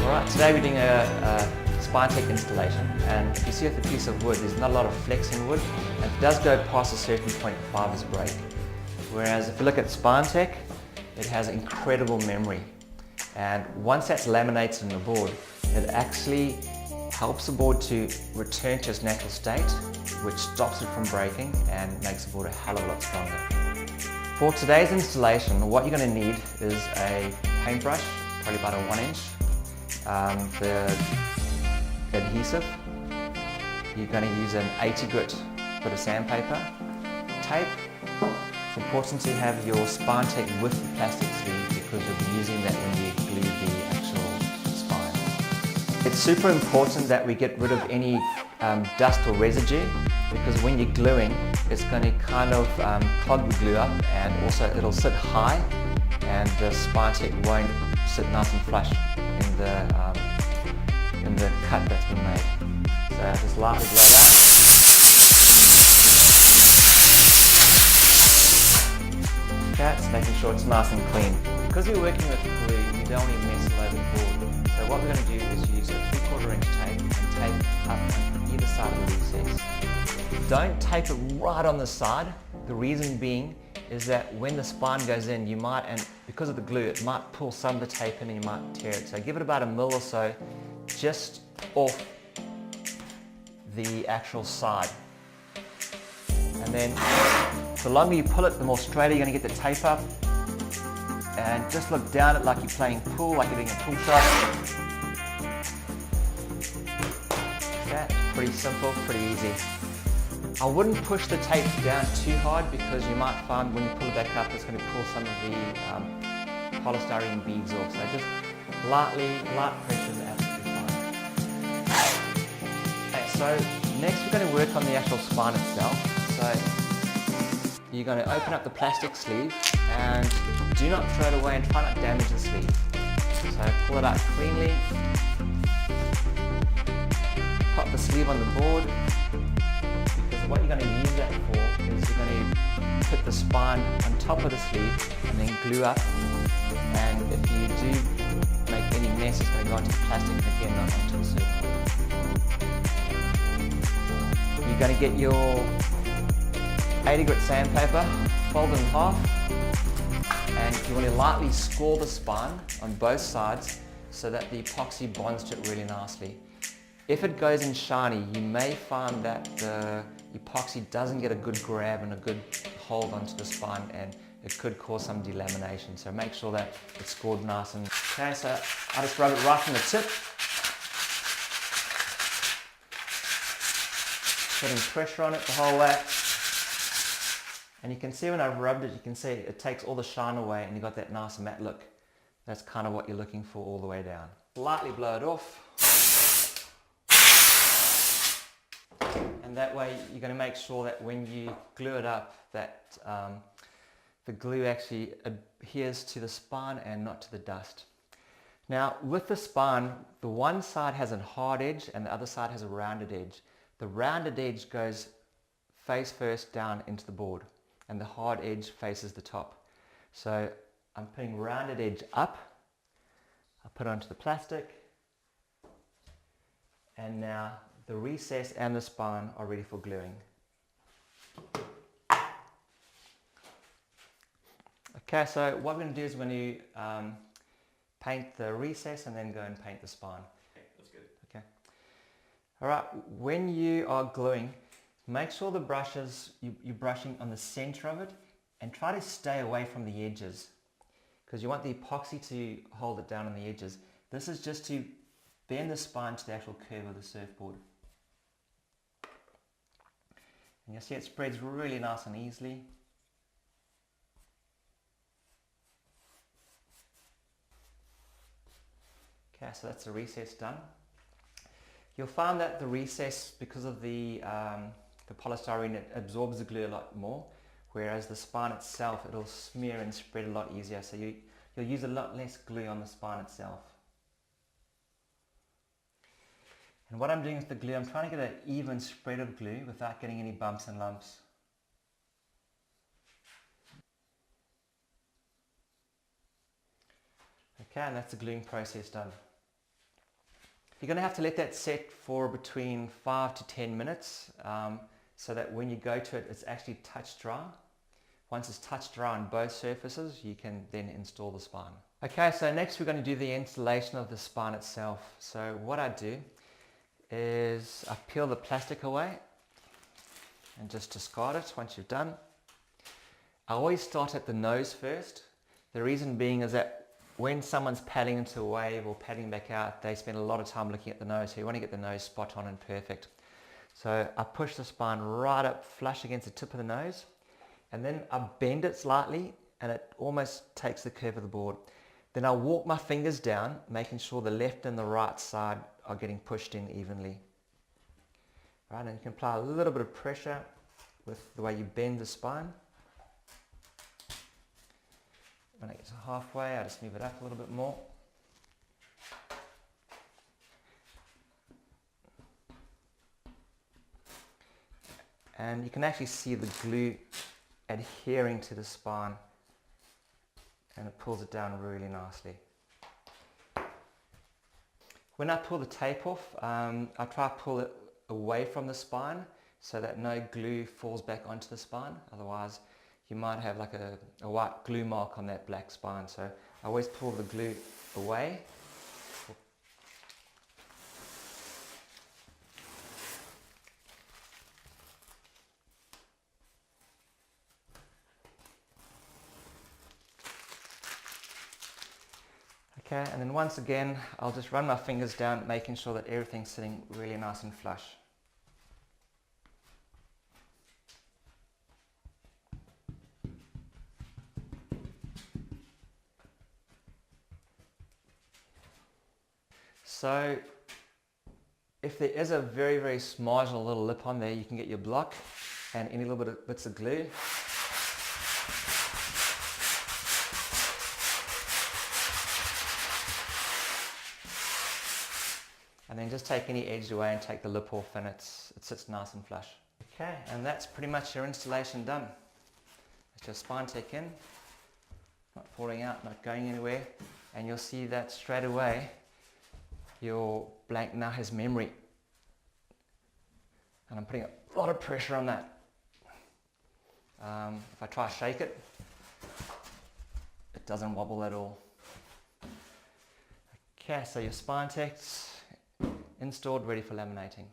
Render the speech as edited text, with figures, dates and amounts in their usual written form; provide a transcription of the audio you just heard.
Alright, today we're doing a spine tech installation, and if you see with a piece of wood, there's not a lot of flex in wood, and if it does go past a certain point, the fibers break. Whereas if you look at spine tech, it has incredible memory, and once that's laminated in the board, it actually helps the board to return to its natural state, which stops it from breaking and makes the board a hell of a lot stronger. For today's installation, what you're going to need is a paintbrush, probably about a 1 inch, the adhesive, you're going to use an 80 grit bit of sandpaper, tape. It's important to have your spine tech with the plastic sleeve because you'll be using that when you glue the actual spine. It's super important that we get rid of any dust or residue, because when you're gluing, it's going to kind of clog the glue up, and also it'll sit high and the spine tech won't sit nice and flush in the cut that's been made. So just lightly blow that. Okay, it's making sure it's nice and clean. Because you're working with glue, you don't want to mess all over the board. So what we're going to do is use a 3/4 inch tape and tape up on either side of the recess. Don't tape it right on the side. The reason being is that when the spine goes in, you might, and because of the glue, it might pull some of the tape in and you might tear it. So give it about 1 mil or so just off the actual side. And then the longer you pull it, the more straighter you're going to get the tape up. And just look down it like you're playing pool, like you're doing a pool shot. Okay, pretty simple, pretty easy. I wouldn't push the tape down too hard because you might find when you pull it back up it's going to pull some of the polystyrene beads off. So just light pressure is absolutely fine. Okay, so next we're going to work on the actual spine itself. So you're going to open up the plastic sleeve and do not throw it away and try not to damage the sleeve. So pull it out cleanly, pop the sleeve on the board. What you're going to use that for is you're going to put the spine on top of the sleeve and then glue up, and if you do make any mess, it's going to go onto the plastic and again not onto the surface. You're going to get your 80 grit sandpaper, fold it in half, and you want to lightly score the spine on both sides so that the epoxy bonds to it really nicely. If it goes in shiny, you may find that the epoxy doesn't get a good grab and a good hold onto the spine, and it could cause some delamination. So make sure that it's scored nice and... Okay, so I just rub it right from the tip. Putting pressure on it the whole way. And you can see when I've rubbed it, you can see it takes all the shine away and you've got that nice matte look. That's kind of what you're looking for all the way down. Lightly blow it off. And that way you're going to make sure that when you glue it up that the glue actually adheres to the spine and not to the dust. Now with the spine, the one side has a hard edge and the other side has a rounded edge. The rounded edge goes face first down into the board and the hard edge faces the top. So I'm putting rounded edge up, I put it onto the plastic, and now the recess and the spine are ready for gluing. Okay, so what we're going to do is we're going to paint the recess and then go and paint the spine. Okay, that's good. Okay. Alright, when you are gluing, make sure the brushes, you're brushing on the center of it and try to stay away from the edges because you want the epoxy to hold it down on the edges. This is just to bend the spine to the actual curve of the surfboard. And you'll see it spreads really nice and easily. Okay, so that's the recess done. You'll find that the recess, because of the polystyrene, it absorbs the glue a lot more, whereas the spine itself, it'll smear and spread a lot easier. So you'll use a lot less glue on the spine itself. And what I'm doing with the glue, I'm trying to get an even spread of glue without getting any bumps and lumps. Okay, and that's the gluing process done. You're going to have to let that set for between 5 to 10 minutes so that when you go to it, it's actually touch dry. Once it's touch dry on both surfaces, you can then install the spine. Okay, so next we're going to do the installation of the spine itself. So what I do is I peel the plastic away and just discard it once you've done. I always start at the nose first. The reason being is that when someone's paddling into a wave or paddling back out, they spend a lot of time looking at the nose, so you want to get the nose spot on and perfect. So I push the spine right up flush against the tip of the nose, and then I bend it slightly and it almost takes the curve of the board. Then I walk my fingers down, making sure the left and the right side are getting pushed in evenly. Right, and you can apply a little bit of pressure with the way you bend the spine. When it gets halfway, I just move it up a little bit more. And you can actually see the glue adhering to the spine, and it pulls it down really nicely. When I pull the tape off, I try to pull it away from the spine so that no glue falls back onto the spine. Otherwise, you might have like a white glue mark on that black spine. So I always pull the glue away. Okay, and then once again, I'll just run my fingers down, making sure that everything's sitting really nice and flush. So if there is a very, very marginal little lip on there, you can get your block and any little bit of bits of glue. And then just take any edge away and take the lip off, and it sits nice and flush. Okay, and that's pretty much your installation done. It's your spine tech in, not falling out, not going anywhere, and you'll see that straight away your blank now has memory. And I'm putting a lot of pressure on that. If I try to shake it, it doesn't wobble at all. Okay, so your spine tech's installed, ready for laminating.